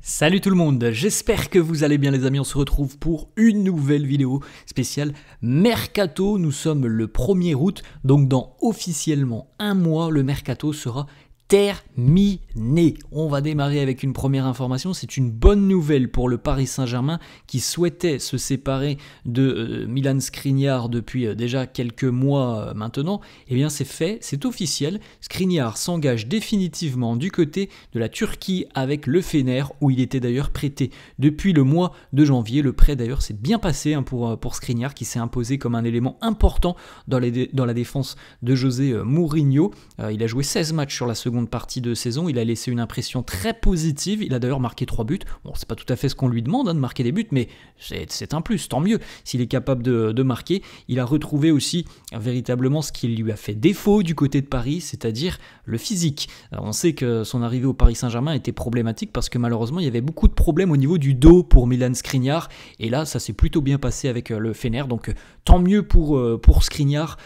Salut tout le monde, j'espère que vous allez bien les amis, on se retrouve pour une nouvelle vidéo spéciale Mercato. Nous sommes le 1er août, donc dans officiellement un mois, le Mercato sera terminé. On va démarrer avec une première information, c'est une bonne nouvelle pour le Paris Saint-Germain qui souhaitait se séparer de Milan Skriniar depuis déjà quelques mois maintenant. Eh bien c'est fait, c'est officiel, Skriniar s'engage définitivement du côté de la Turquie avec le Fener où il était d'ailleurs prêté depuis le mois de janvier. Le prêt d'ailleurs s'est bien passé pour Skriniar qui s'est imposé comme un élément important dans la défense de José Mourinho. Il a joué 16 matchs sur la seconde partie de saison, il a laissé une impression très positive, il a d'ailleurs marqué 3 buts, bon c'est pas tout à fait ce qu'on lui demande de marquer des buts, mais c'est un plus, tant mieux s'il est capable de marquer. Il a retrouvé aussi véritablement ce qui lui a fait défaut du côté de Paris, c'est-à-dire le physique. Alors, on sait que son arrivée au Paris Saint-Germain était problématique parce que malheureusement il y avait beaucoup de problèmes au niveau du dos pour Milan Skriniar, et là ça s'est plutôt bien passé avec le Fener, donc tant mieux pour Skriniar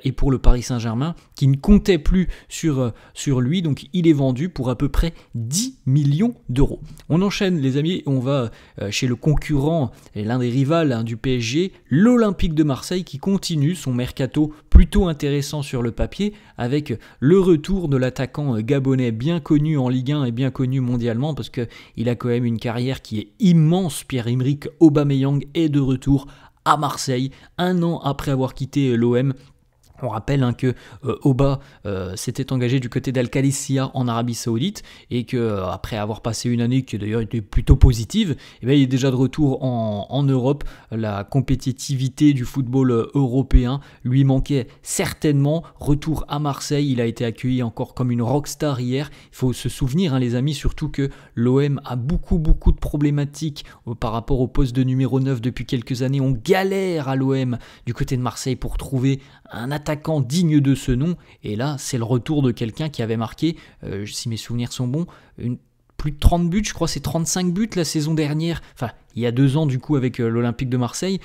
et pour le Paris Saint-Germain qui ne comptait plus sur lui, donc il est vendu pour à peu près 10 millions d'euros. On enchaîne les amis, on va chez le concurrent et l'un des rivales du PSG, l'Olympique de Marseille qui continue son mercato plutôt intéressant sur le papier avec le retour de l'attaquant gabonais bien connu en Ligue 1 et bien connu mondialement parce qu'il a quand même une carrière qui est immense. Pierre-Emerick Aubameyang est de retour à Marseille un an après avoir quitté l'OM. On rappelle que Oba s'était engagé du côté d'Al-Khalicia en Arabie Saoudite et qu'après avoir passé une année qui d'ailleurs était plutôt positive, eh bien, il est déjà de retour en Europe. La compétitivité du football européen lui manquait certainement. Retour à Marseille, il a été accueilli encore comme une rockstar hier. Il faut se souvenir les amis, surtout que l'OM a beaucoup de problématiques par rapport au poste de numéro 9 depuis quelques années. On galère à l'OM du côté de Marseille pour trouver un attaquant digne de ce nom, et là c'est le retour de quelqu'un qui avait marqué, si mes souvenirs sont bons, plus de 30 buts, je crois c'est 35 buts la saison dernière, enfin il y a 2 ans du coup avec l'Olympique de Marseille.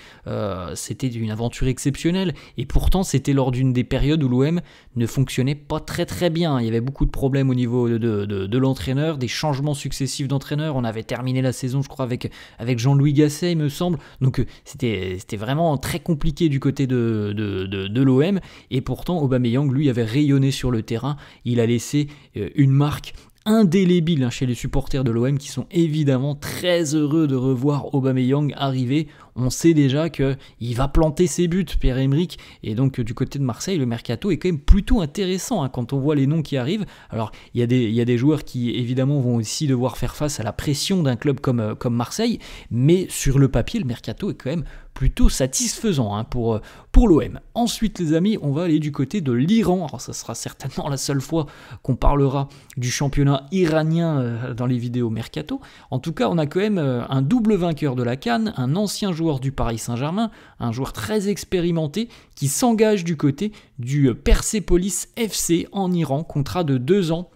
C'était une aventure exceptionnelle et pourtant c'était lors d'une des périodes où l'OM ne fonctionnait pas très bien. Il y avait beaucoup de problèmes au niveau de l'entraîneur, des changements successifs d'entraîneur. On avait terminé la saison je crois avec Jean-Louis Gasset il me semble, donc c'était vraiment très compliqué du côté de l'OM, et pourtant Aubameyang lui avait rayonné sur le terrain. Il a laissé une marque indélébile chez les supporters de l'OM qui sont évidemment très heureux de revoir Aubameyang arriver. On sait déjà qu'il va planter ses buts, Pierre-Emerick, et donc du côté de Marseille, le mercato est quand même plutôt intéressant quand on voit les noms qui arrivent. Alors il y a des joueurs qui évidemment vont aussi devoir faire face à la pression d'un club comme Marseille, mais sur le papier, le mercato est quand même plutôt satisfaisant pour l'OM. Ensuite les amis, on va aller du côté de l'Iran. Alors ça sera certainement la seule fois qu'on parlera du championnat iranien dans les vidéos mercato. En tout cas, on a quand même un double vainqueur de la CAN, un ancien joueur du Paris Saint-Germain, un joueur très expérimenté qui s'engage du côté du Persepolis FC en Iran, contrat de 2 ans.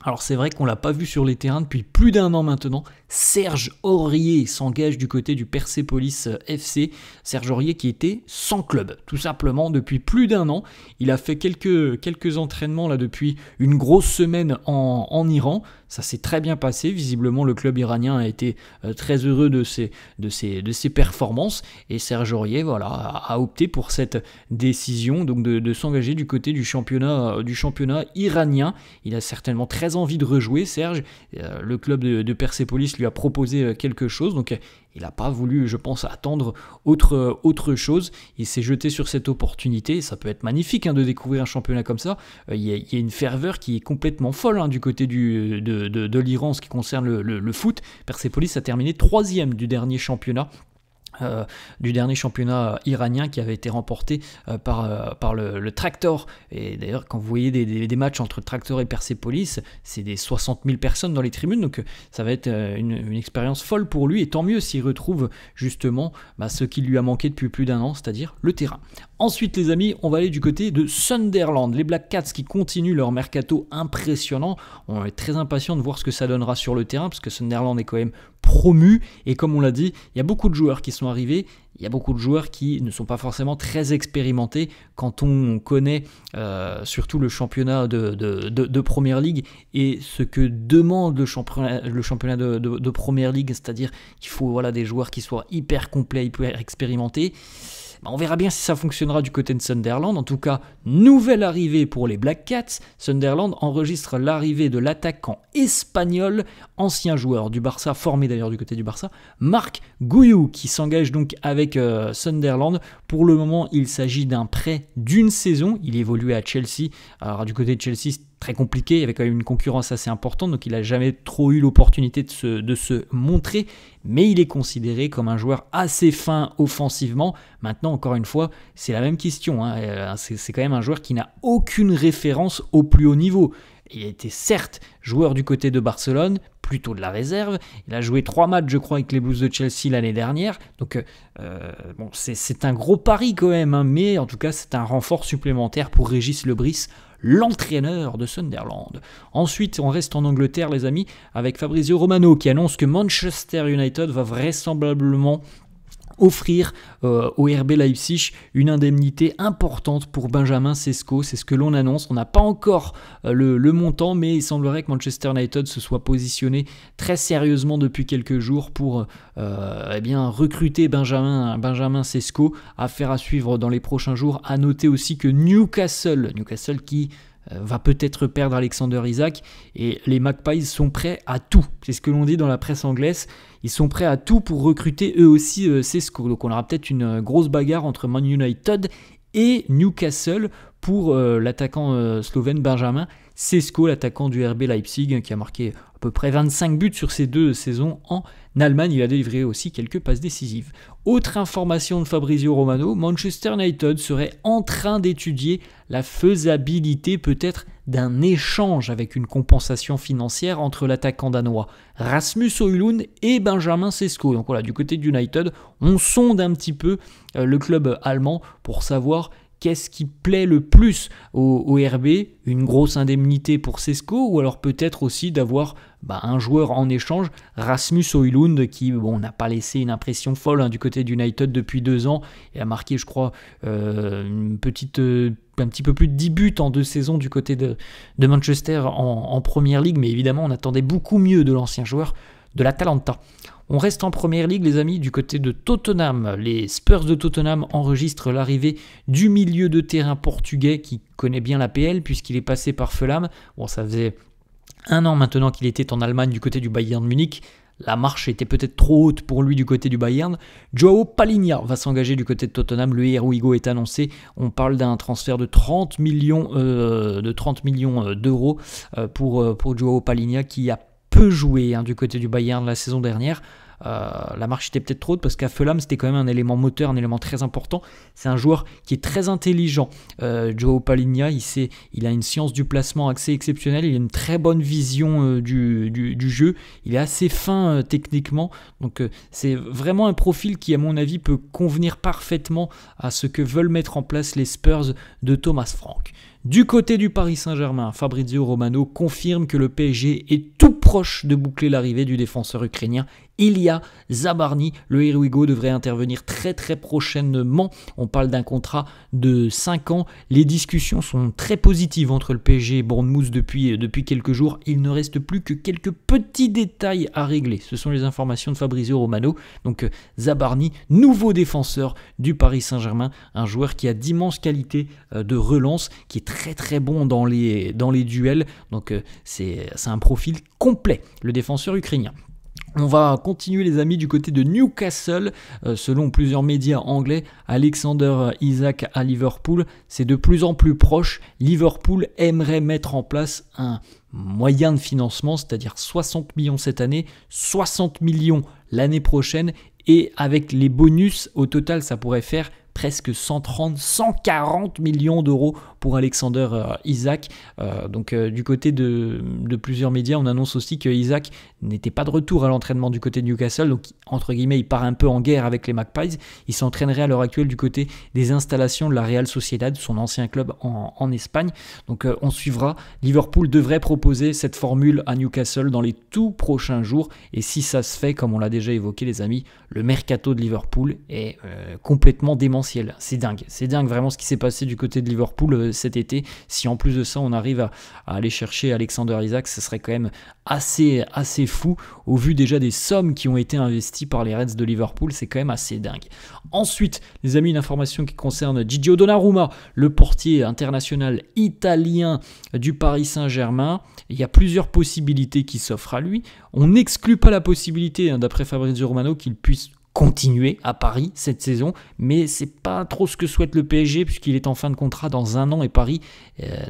Alors c'est vrai qu'on ne l'a pas vu sur les terrains depuis plus d'1 an maintenant. Serge Aurier s'engage du côté du Persepolis FC. Serge Aurier qui était sans club, tout simplement, depuis plus d'1 an. Il a fait quelques entraînements là depuis une grosse semaine en Iran. Ça s'est très bien passé. Visiblement, le club iranien a été très heureux de ses performances. Et Serge Aurier a opté pour cette décision donc de s'engager du côté du championnat iranien. Il a certainement très envie de rejouer, Serge. Le club de Persepolis lui a proposé quelque chose, donc il n'a pas voulu, je pense, attendre autre chose. Il s'est jeté sur cette opportunité. Ça peut être magnifique de découvrir un championnat comme ça. Il y a une ferveur qui est complètement folle du côté de l'Iran en ce qui concerne le foot. Persepolis a terminé 3e du dernier championnat iranien qui avait été remporté par le Tractor. Et d'ailleurs, quand vous voyez des matchs entre Tractor et Persepolis, c'est des 60 000 personnes dans les tribunes, donc ça va être une expérience folle pour lui, et tant mieux s'il retrouve justement ce qui lui a manqué depuis plus d'1 an, c'est-à-dire le terrain. Ensuite les amis, on va aller du côté de Sunderland, les Black Cats qui continuent leur mercato impressionnant. On est très impatient de voir ce que ça donnera sur le terrain, parce que Sunderland est quand même promu, et comme on l'a dit, il y a beaucoup de joueurs qui sont arrivés, il y a beaucoup de joueurs qui ne sont pas forcément très expérimentés quand on connaît surtout le championnat de Première Ligue et ce que demande le championnat de Première Ligue, c'est-à-dire qu'il faut voilà, des joueurs qui soient hyper complets, hyper expérimentés. On verra bien si ça fonctionnera du côté de Sunderland. En tout cas, nouvelle arrivée pour les Black Cats. Sunderland enregistre l'arrivée de l'attaquant espagnol, ancien joueur du Barça, formé d'ailleurs du côté du Barça, Marc Guiu, qui s'engage donc avec Sunderland. Pour le moment, il s'agit d'un prêt d'une saison. Il évoluait à Chelsea. Alors du côté de Chelsea, très compliqué, il y avait quand même une concurrence assez importante, donc il n'a jamais trop eu l'opportunité de se montrer, mais il est considéré comme un joueur assez fin offensivement. Maintenant, encore une fois, c'est la même question, hein. C'est quand même un joueur qui n'a aucune référence au plus haut niveau. Il a été certes joueur du côté de Barcelone, plutôt de la réserve. Il a joué 3 matchs, je crois, avec les Blues de Chelsea l'année dernière. Donc, bon, c'est un gros pari quand même, hein, mais en tout cas, c'est un renfort supplémentaire pour Régis Lebris, l'entraîneur de Sunderland. Ensuite, on reste en Angleterre, les amis, avec Fabrizio Romano qui annonce que Manchester United va vraisemblablement offrir au RB Leipzig une indemnité importante pour Benjamin Sesko. C'est ce que l'on annonce. On n'a pas encore le montant, mais il semblerait que Manchester United se soit positionné très sérieusement depuis quelques jours pour eh bien, recruter Benjamin Sesko. Affaire à suivre dans les prochains jours. À noter aussi que Newcastle qui va peut-être perdre Alexander Isak, et les Magpies sont prêts à tout. C'est ce que l'on dit dans la presse anglaise. Ils sont prêts à tout pour recruter eux aussi Sesko. Donc on aura peut-être une grosse bagarre entre Man United et Newcastle pour l'attaquant slovène Benjamin Sesko, l'attaquant du RB Leipzig, qui a marqué à peu près 25 buts sur ces 2 saisons en Allemagne. Il a délivré aussi quelques passes décisives. Autre information de Fabrizio Romano, Manchester United serait en train d'étudier la faisabilité peut-être d'un échange avec une compensation financière entre l'attaquant danois Rasmus Højlund et Benjamin Sesko. Donc voilà, du côté de United, on sonde un petit peu le club allemand pour savoir qu'est-ce qui plaît le plus au RB, une grosse indemnité pour Sesko, ou alors peut-être aussi d'avoir un joueur en échange, Rasmus Højlund, qui n'a pas laissé une impression folle du côté d'United depuis 2 ans. Il a marqué, je crois, un petit peu plus de 10 buts en 2 saisons du côté de Manchester en Première Ligue, mais évidemment on attendait beaucoup mieux de l'ancien joueur de l'Atalanta. On reste en Première Ligue, les amis, du côté de Tottenham. Les Spurs de Tottenham enregistrent l'arrivée du milieu de terrain portugais qui connaît bien la PL puisqu'il est passé par Fulham. Bon, ça faisait 1 an maintenant qu'il était en Allemagne du côté du Bayern Munich. La marche était peut-être trop haute pour lui du côté du Bayern. Joao Palhinha va s'engager du côté de Tottenham. Le hier Ouigo est annoncé. On parle d'un transfert de 30 millions d'euros pour Joao Palhinha qui a peu joué du côté du Bayern la saison dernière. La marche était peut-être trop haute parce qu'à Fulham c'était quand même un élément moteur, un élément très important. C'est un joueur qui est très intelligent. Joao Palhinha, il a une science du placement assez exceptionnelle, il a une très bonne vision du jeu, il est assez fin techniquement, donc c'est vraiment un profil qui à mon avis peut convenir parfaitement à ce que veulent mettre en place les Spurs de Thomas Frank. Du côté du Paris Saint-Germain, Fabrizio Romano confirme que le PSG est tout proche de boucler l'arrivée du défenseur ukrainien Ilya Zabarny. Le Hérouigo devrait intervenir très très prochainement. On parle d'un contrat de 5 ans. Les discussions sont très positives entre le PSG et Bournemouth depuis quelques jours. Il ne reste plus que quelques petits détails à régler. Ce sont les informations de Fabrizio Romano. Donc Zabarny, nouveau défenseur du Paris Saint-Germain, un joueur qui a d'immenses qualités de relance, qui est très très bon dans les duels. Donc c'est un profil complet, le défenseur ukrainien. On va continuer les amis du côté de Newcastle. Selon plusieurs médias anglais, Alexander Isak à Liverpool, c'est de plus en plus proche. Liverpool aimerait mettre en place un moyen de financement, c'est-à-dire 60 millions cette année, 60 millions l'année prochaine, et avec les bonus, au total ça pourrait faire presque 140 millions d'euros pour Alexander Isak. Donc du côté de plusieurs médias, on annonce aussi que Isak n'était pas de retour à l'entraînement du côté de Newcastle, donc entre guillemets il part un peu en guerre avec les Magpies. Il s'entraînerait à l'heure actuelle du côté des installations de la Real Sociedad, son ancien club en Espagne. Donc on suivra. Liverpool devrait proposer cette formule à Newcastle dans les tout prochains jours, et si ça se fait, comme on l'a déjà évoqué les amis, le mercato de Liverpool est complètement démentiel. C'est dingue vraiment ce qui s'est passé du côté de Liverpool cet été. Si en plus de ça on arrive à aller chercher Alexander Isak, ce serait quand même assez fou au vu déjà des sommes qui ont été investies par les Reds de Liverpool. C'est quand même assez dingue. Ensuite les amis, une information qui concerne Gigio Donnarumma, le portier international italien du Paris Saint-Germain. Il y a plusieurs possibilités qui s'offrent à lui. On n'exclut pas la possibilité, d'après Fabrizio Romano, qu'il puisse continuer à Paris cette saison, mais c'est pas trop ce que souhaite le PSG puisqu'il est en fin de contrat dans 1 an et Paris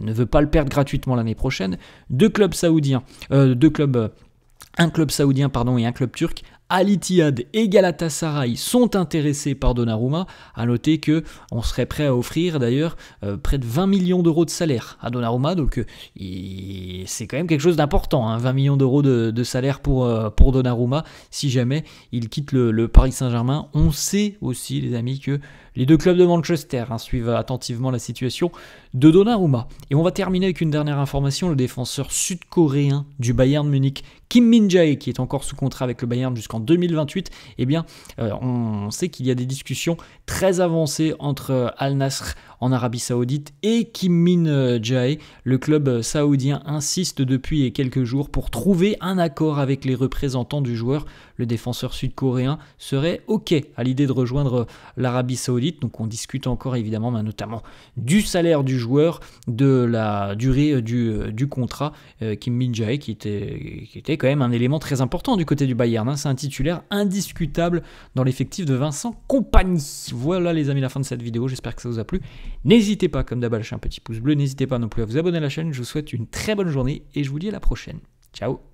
ne veut pas le perdre gratuitement l'année prochaine. Un club saoudien et un club turc, Al Ittihad et Galatasaray, sont intéressés par Donnarumma. À noter que on serait prêt à offrir d'ailleurs près de 20 millions d'euros de salaire à Donnarumma, donc c'est quand même quelque chose d'important, hein, 20 millions d'euros de salaire pour Donnarumma si jamais il quitte le Paris Saint-Germain. On sait aussi les amis que les deux clubs de Manchester suivent attentivement la situation de Donnarumma. Et on va terminer avec une dernière information, le défenseur sud-coréen du Bayern Munich, Kim Min-jae, qui est encore sous contrat avec le Bayern jusqu'en 2028, eh bien, on sait qu'il y a des discussions très avancées entre Al Nassr en Arabie Saoudite et Kim Min-jae. Le club saoudien insiste depuis quelques jours pour trouver un accord avec les représentants du joueur. Le défenseur sud-coréen serait OK à l'idée de rejoindre l'Arabie Saoudite. Donc on discute encore évidemment, notamment du salaire du joueur, de la durée du contrat. Kim Min-jae qui était quand même un élément très important du côté du Bayern, hein. C'est un titulaire indiscutable dans l'effectif de Vincent Kompany. Voilà les amis, la fin de cette vidéo, j'espère que ça vous a plu. N'hésitez pas, comme d'hab, à lâcher un petit pouce bleu, n'hésitez pas non plus à vous abonner à la chaîne. Je vous souhaite une très bonne journée et je vous dis à la prochaine. Ciao.